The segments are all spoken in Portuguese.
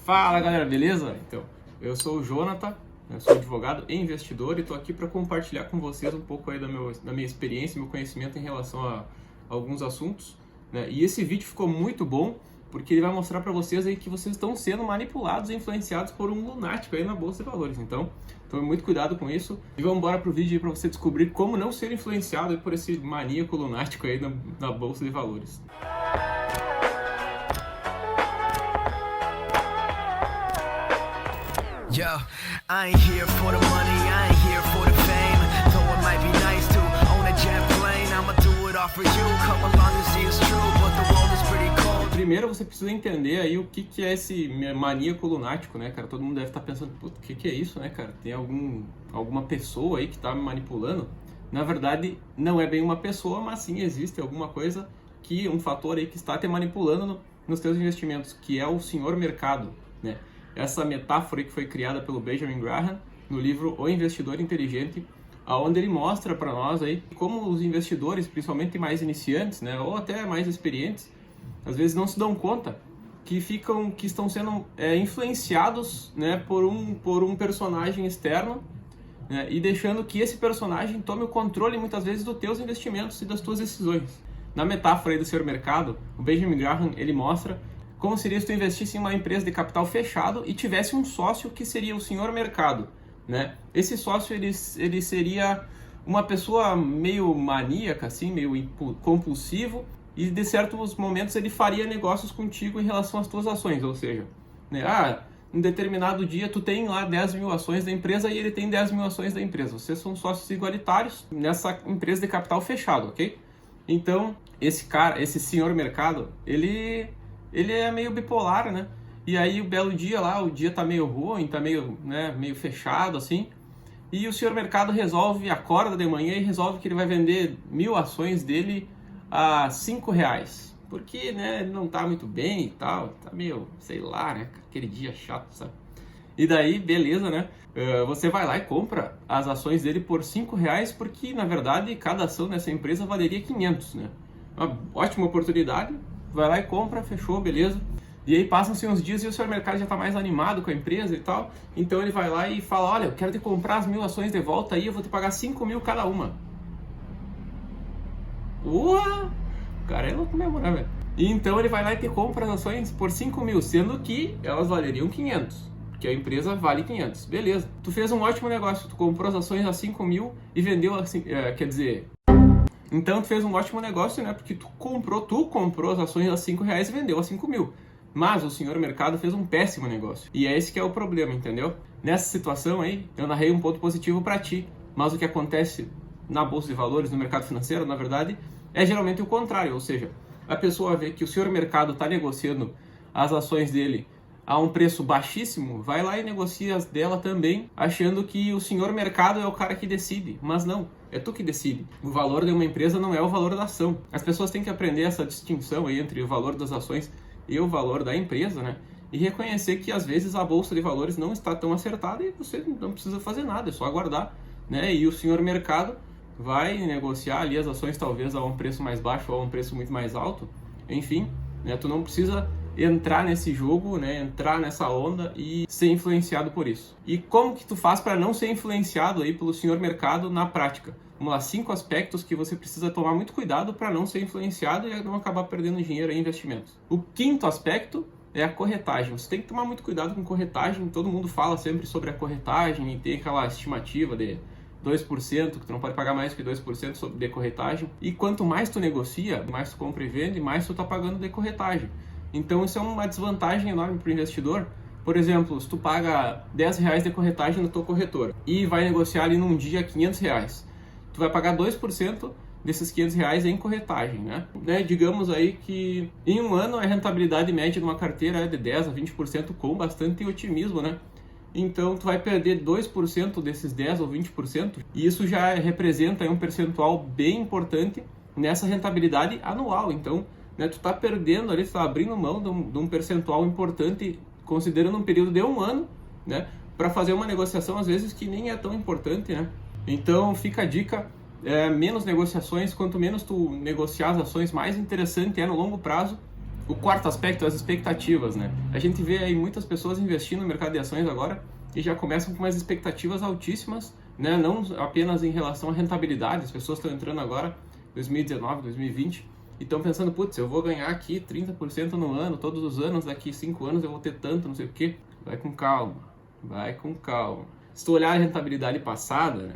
Fala galera, beleza? Então, eu sou o Jonathan, eu sou advogado e investidor e estou aqui para compartilhar com vocês um pouco aí da minha experiência, meu conhecimento em relação a alguns assuntos, né? E esse vídeo ficou muito bom porque ele vai mostrar para vocês aí que vocês estão sendo manipulados e influenciados por um lunático aí na Bolsa de Valores. Então, tome muito cuidado com isso e vamos embora pro vídeo aí para você descobrir como não ser influenciado aí por esse maníaco lunático aí na Bolsa de Valores. Yo, I ain't here for the money, I ain't here for the fame. Though it might be nice to own a jet plane, I'ma do it all for you. Come along and see it's true, but the world is pretty cold. Primeiro você precisa entender aí o que é esse maníaco lunático, né, cara? Todo mundo deve estar pensando, puta, o que é isso, né, cara? Tem alguma pessoa aí que tá me manipulando? Na verdade, não é bem uma pessoa, mas sim existe alguma coisa um fator aí que está te manipulando nos teus investimentos, que é o senhor mercado, né? Essa metáfora que foi criada pelo Benjamin Graham no livro O Investidor Inteligente, onde ele mostra para nós aí como os investidores, principalmente mais iniciantes, né, ou até mais experientes, às vezes não se dão conta que estão sendo influenciados, né, por um personagem externo, né, e deixando que esse personagem tome o controle muitas vezes dos teus investimentos e das tuas decisões. Na metáfora aí do senhor mercado, o Benjamin Graham ele mostra como seria se tu investisse em uma empresa de capital fechado e tivesse um sócio que seria o senhor mercado, né? Esse sócio ele seria uma pessoa meio maníaca, assim, meio compulsivo, e de certos momentos ele faria negócios contigo em relação às tuas ações, ou seja, né? Em determinado dia tu tem lá 10 mil ações da empresa e ele tem 10 mil ações da empresa. Vocês são sócios igualitários nessa empresa de capital fechado, ok? Então, esse senhor mercado, ele é meio bipolar, né? E aí, o belo dia lá, o dia tá meio ruim, tá meio fechado, assim. E o senhor mercado acorda de manhã e resolve que ele vai vender 1000 ações dele a R$5. Porque, né, ele não tá muito bem e tal, tá meio, sei lá, né? Aquele dia chato, sabe? E daí, beleza, né? Você vai lá e compra as ações dele por R$5, porque, na verdade, cada ação dessa empresa valeria 500, né? Uma ótima oportunidade. Vai lá e compra, fechou, beleza. E aí passam-se uns dias e o senhor mercado já está mais animado com a empresa e tal. Então ele vai lá e fala, olha, eu quero te comprar as 1000 ações de volta aí, eu vou te pagar 5 mil cada uma. Uau! O cara é louco mesmo, né, velho? E então ele vai lá e te compra as ações por 5 mil, sendo que elas valeriam 500. Porque a empresa vale 500. Beleza. Tu fez um ótimo negócio, tu comprou as ações a 5 mil e vendeu, assim, quer dizer... Então tu fez um ótimo negócio, né? Porque tu comprou as ações a R$5 e vendeu a 5 mil. Mas o senhor mercado fez um péssimo negócio. E é esse que é o problema, entendeu? Nessa situação aí, eu narrei um ponto positivo para ti. Mas o que acontece na Bolsa de Valores, no mercado financeiro, na verdade, é geralmente o contrário. Ou seja, a pessoa vê que o senhor mercado está negociando as ações dele a um preço baixíssimo, vai lá e negocia as dela também, achando que o senhor mercado é o cara que decide. Mas não, é tu que decide. O valor de uma empresa não é o valor da ação. As pessoas têm que aprender essa distinção aí entre o valor das ações e o valor da empresa, né? E reconhecer que às vezes a Bolsa de Valores não está tão acertada e você não precisa fazer nada, é só aguardar, né? E o senhor mercado vai negociar ali as ações talvez a um preço mais baixo ou a um preço muito mais alto. Enfim, né? Tu não precisa entrar nesse jogo, né, entrar nessa onda e ser influenciado por isso. E como que tu faz para não ser influenciado aí pelo senhor mercado na prática? Vamos lá, 5 aspectos que você precisa tomar muito cuidado para não ser influenciado e não acabar perdendo dinheiro em investimentos. O 5º aspecto é a corretagem. Você tem que tomar muito cuidado com corretagem. Todo mundo fala sempre sobre a corretagem e tem aquela estimativa de 2%, que tu não pode pagar mais que 2% de corretagem. E quanto mais tu negocia, mais tu compra e vende, mais tu tá pagando de corretagem. Então isso é uma desvantagem enorme para o investidor. Por exemplo, se tu paga R$10 de corretagem no teu corretor e vai negociar ali num dia R$500, tu vai pagar 2% desses R$500 em corretagem, né? Digamos aí que em um ano a rentabilidade média de uma carteira é de 10% a 20% com bastante otimismo, né? Então tu vai perder 2% desses 10% ou 20% e isso já representa aí um percentual bem importante nessa rentabilidade anual. Então, né, tu tá perdendo ali, tu tá abrindo mão de um percentual importante, considerando um período de um ano, né, para fazer uma negociação às vezes que nem é tão importante, né? Então fica a dica, menos negociações, quanto menos tu negociar as ações, mais interessante é no longo prazo O quarto aspecto é as expectativas, né? A gente vê aí muitas pessoas investindo no mercado de ações agora e já começam com umas expectativas altíssimas, né? Não apenas em relação à rentabilidade, as pessoas estão entrando agora, 2019, 2020, e estão pensando, putz, eu vou ganhar aqui 30% no ano, todos os anos, daqui 5 anos eu vou ter tanto, não sei o quê. Vai com calma, vai com calma. Se tu olhar a rentabilidade passada, né?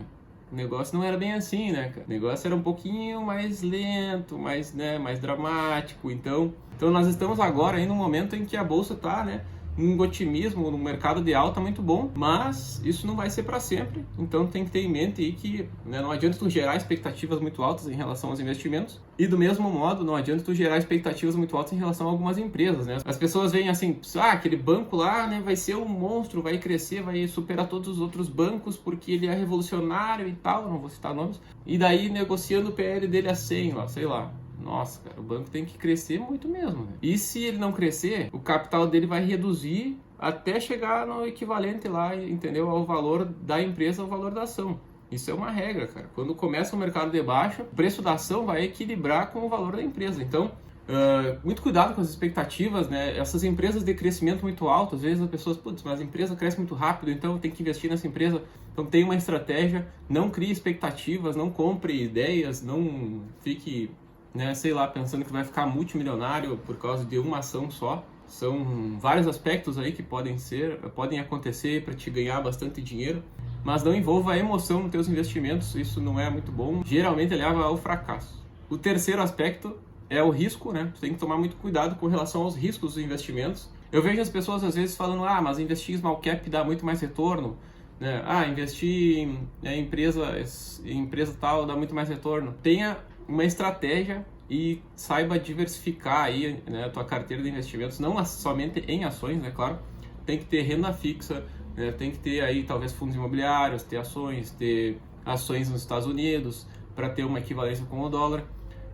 O negócio não era bem assim, né, cara? O negócio era um pouquinho mais lento, mais dramático. Então nós estamos agora aí num momento em que a bolsa tá, né, num otimismo, num mercado de alta muito bom, mas isso não vai ser para sempre. Então tem que ter em mente aí que, né, não adianta tu gerar expectativas muito altas em relação aos investimentos, e do mesmo modo não adianta tu gerar expectativas muito altas em relação a algumas empresas, né? As pessoas veem assim, aquele banco lá, né, vai ser um monstro, vai crescer, vai superar todos os outros bancos porque ele é revolucionário e tal, não vou citar nomes, e daí negociando o PL dele a 100, ó, sei lá. Nossa, cara, o banco tem que crescer muito mesmo, né? E se ele não crescer, o capital dele vai reduzir até chegar no equivalente lá, entendeu? Ao valor da empresa, ao valor da ação. Isso é uma regra, cara. Quando começa o mercado de baixa, o preço da ação vai equilibrar com o valor da empresa. Então, muito cuidado com as expectativas, né? Essas empresas de crescimento muito alto, às vezes as pessoas, putz, mas a empresa cresce muito rápido, então eu tenho que investir nessa empresa. Então tem uma estratégia, não crie expectativas, não compre ideias, não fique, né, sei lá, pensando que vai ficar multimilionário por causa de uma ação só. São vários aspectos aí que podem acontecer para te ganhar bastante dinheiro, mas não envolva a emoção nos teus investimentos, isso não é muito bom, geralmente leva ao fracasso. O terceiro aspecto é o risco, né? Você tem que tomar muito cuidado com relação aos riscos dos investimentos. Eu vejo as pessoas às vezes falando, mas investir em small cap dá muito mais retorno, né? Investir em empresa tal dá muito mais retorno. Tenha uma estratégia e saiba diversificar aí, né, a tua carteira de investimentos, não somente em ações, né, claro. Tem que ter renda fixa, né, tem que ter aí talvez fundos imobiliários, ter ações nos Estados Unidos para ter uma equivalência com o dólar.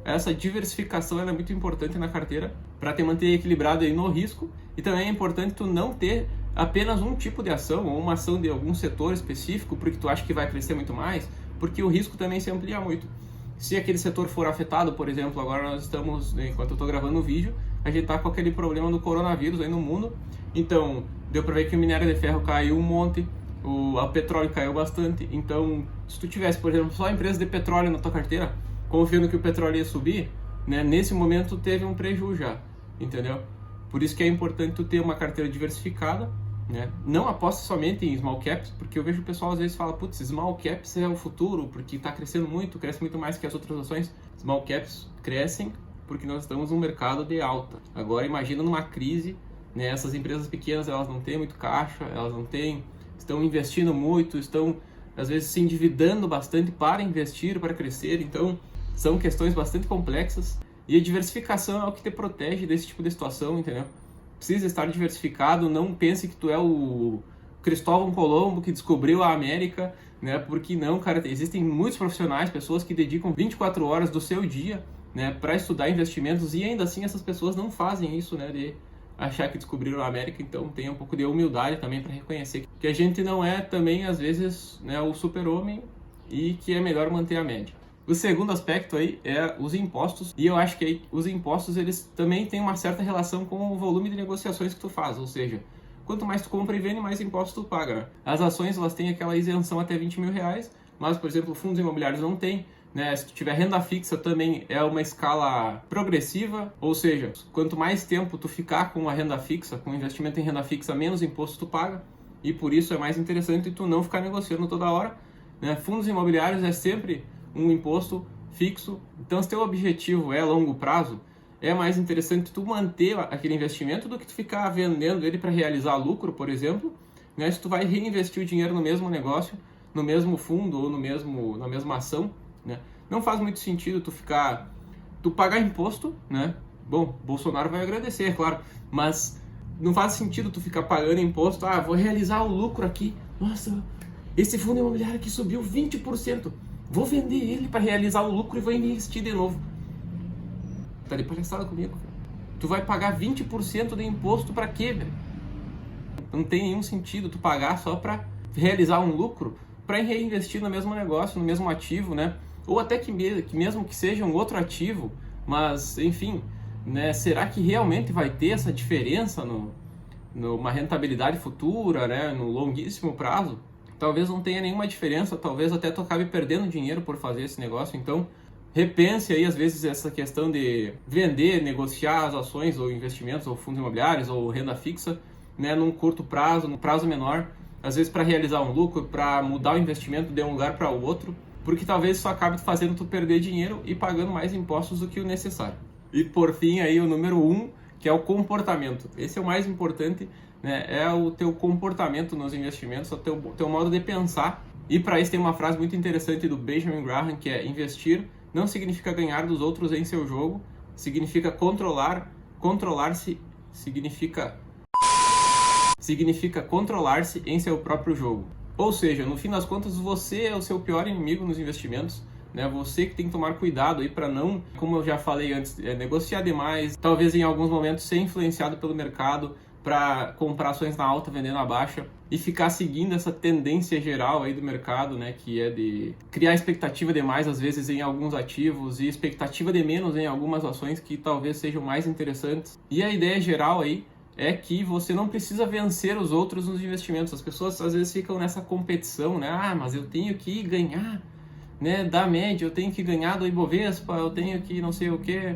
Essa diversificação ela é muito importante na carteira para te manter equilibrado aí no risco, e também é importante tu não ter apenas um tipo de ação ou uma ação de algum setor específico porque tu acha que vai crescer muito mais, porque o risco também se amplia muito. Se aquele setor for afetado, por exemplo, agora nós estamos, enquanto eu estou gravando o vídeo, a gente está com aquele problema do coronavírus aí no mundo, então deu para ver que o minério de ferro caiu um monte, o petróleo caiu bastante. Então, se tu tivesse, por exemplo, só empresas de petróleo na tua carteira, confiando que o petróleo ia subir, né, nesse momento teve um prejuízo já, entendeu? Por isso que é importante tu ter uma carteira diversificada, né? Não aposta somente em small caps, porque eu vejo o pessoal às vezes fala, putz, small caps é o futuro, porque está crescendo muito, cresce muito mais que as outras ações. Small caps crescem porque nós estamos num mercado de alta. Agora imagina numa crise, né, essas empresas pequenas, elas não têm muito caixa, estão investindo muito, estão às vezes se endividando bastante para investir, para crescer. Então são questões bastante complexas, e a diversificação é o que te protege desse tipo de situação, entendeu? Precisa estar diversificado, não pense que tu é o Cristóvão Colombo que descobriu a América, né? Porque não, cara, existem muitos profissionais, pessoas que dedicam 24 horas do seu dia, né, para estudar investimentos, e ainda assim essas pessoas não fazem isso, né, de achar que descobriram a América. Então tenha um pouco de humildade também para reconhecer que a gente não é também, às vezes, né, o super-homem, e que é melhor manter a média. O segundo aspecto aí é os impostos, e eu acho que aí os impostos eles também têm uma certa relação com o volume de negociações que tu faz, ou seja, quanto mais tu compra e vende, mais impostos tu paga, né? As ações elas têm aquela isenção até 20 mil reais, mas, por exemplo, fundos imobiliários não tem, né? Se tu tiver renda fixa também é uma escala progressiva, ou seja, quanto mais tempo tu ficar com a renda fixa, com investimento em renda fixa, menos imposto tu paga, e por isso é mais interessante tu não ficar negociando toda hora, né? Fundos imobiliários é sempre um imposto fixo, então se teu objetivo é longo prazo, é mais interessante tu manter aquele investimento do que tu ficar vendendo ele para realizar lucro, por exemplo, né? Se tu vai reinvestir o dinheiro no mesmo negócio, no mesmo fundo ou na mesma ação, né? Não faz muito sentido tu pagar imposto, né? Bom, Bolsonaro vai agradecer, é claro, mas não faz sentido tu ficar pagando imposto, vou realizar o lucro aqui, nossa, esse fundo imobiliário aqui subiu 20%, vou vender ele para realizar o lucro e vou investir de novo. Tá de palhaçada comigo, cara. Tu vai pagar 20% de imposto para quê, velho? Não tem nenhum sentido tu pagar só para realizar um lucro, para reinvestir no mesmo negócio, no mesmo ativo, né? Ou até que mesmo que seja um outro ativo, mas, enfim, né? Será que realmente vai ter essa diferença numa rentabilidade futura, né? No longuíssimo prazo? Talvez não tenha nenhuma diferença, talvez até tu acabe perdendo dinheiro por fazer esse negócio. Então, repense aí, às vezes, essa questão de vender, negociar as ações ou investimentos, ou fundos imobiliários, ou renda fixa, né, num curto prazo, num prazo menor, às vezes para realizar um lucro, para mudar o investimento de um lugar para o outro, porque talvez isso acabe fazendo tu perder dinheiro e pagando mais impostos do que o necessário. E por fim, aí o número 1, que é o comportamento. Esse é o mais importante, né? É o teu comportamento nos investimentos, o teu modo de pensar. E para isso tem uma frase muito interessante do Benjamin Graham, que é: investir não significa ganhar dos outros em seu jogo, significa controlar-se em seu próprio jogo. Ou seja, no fim das contas, você é o seu pior inimigo nos investimentos, né? Você que tem que tomar cuidado aí para não, como eu já falei antes, negociar demais, talvez em alguns momentos ser influenciado pelo mercado para comprar ações na alta, vender na baixa, e ficar seguindo essa tendência geral aí do mercado, né, que é de criar expectativa demais às vezes em alguns ativos e expectativa de menos em algumas ações que talvez sejam mais interessantes. E a ideia geral aí é que você não precisa vencer os outros nos investimentos. As pessoas às vezes ficam nessa competição, né? Ah, mas eu tenho que ganhar, né, da média, eu tenho que ganhar do Ibovespa, eu tenho que não sei o que.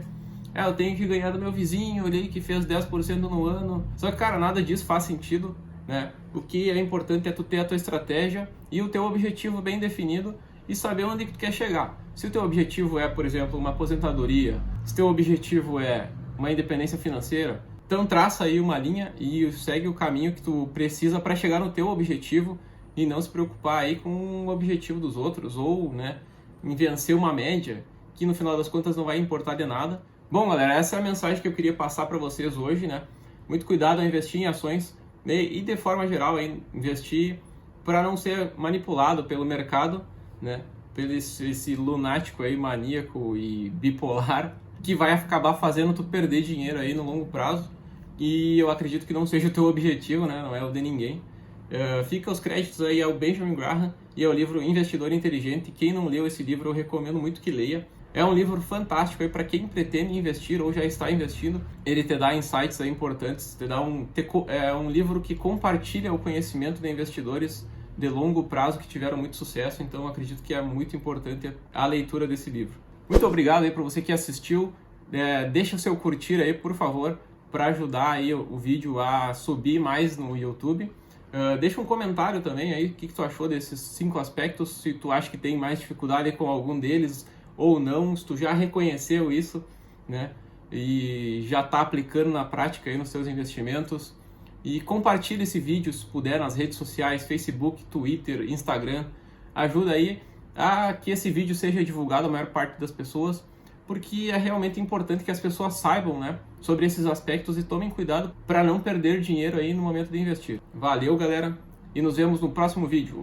Eu tenho que ganhar do meu vizinho ali que fez 10% no ano. Só que, cara, nada disso faz sentido, né? O que é importante é tu ter a tua estratégia e o teu objetivo bem definido e saber onde que tu quer chegar. Se o teu objetivo é, por exemplo, uma aposentadoria, se o teu objetivo é uma independência financeira, então traça aí uma linha e segue o caminho que tu precisa para chegar no teu objetivo e não se preocupar aí com o objetivo dos outros ou, né, em vencer uma média que no final das contas não vai importar de nada. Bom, galera, essa é a mensagem que eu queria passar para vocês hoje, né? Muito cuidado ao investir em ações, né? E de forma geral, investir para não ser manipulado pelo mercado, né? Pelo esse lunático aí, maníaco e bipolar, que vai acabar fazendo tu perder dinheiro aí no longo prazo. E eu acredito que não seja o teu objetivo, né? Não é o de ninguém. Fica os créditos aí ao Benjamin Graham e ao livro Investidor Inteligente. Quem não leu esse livro, eu recomendo muito que leia. É um livro fantástico aí para quem pretende investir ou já está investindo. Ele te dá insights aí importantes, é um livro que compartilha o conhecimento de investidores de longo prazo que tiveram muito sucesso, então eu acredito que é muito importante a leitura desse livro. Muito obrigado aí para você que assistiu. Deixa o seu curtir aí, por favor, para ajudar aí o vídeo a subir mais no YouTube. Deixa um comentário também aí, o que tu achou desses 5 aspectos, se tu acha que tem mais dificuldade com algum deles ou não, se tu já reconheceu isso, né, e já está aplicando na prática aí nos seus investimentos. E compartilhe esse vídeo, se puder, nas redes sociais, Facebook, Twitter, Instagram. Ajuda aí a que esse vídeo seja divulgado à maior parte das pessoas, porque é realmente importante que as pessoas saibam, né, sobre esses aspectos e tomem cuidado para não perder dinheiro aí no momento de investir. Valeu, galera, e nos vemos no próximo vídeo.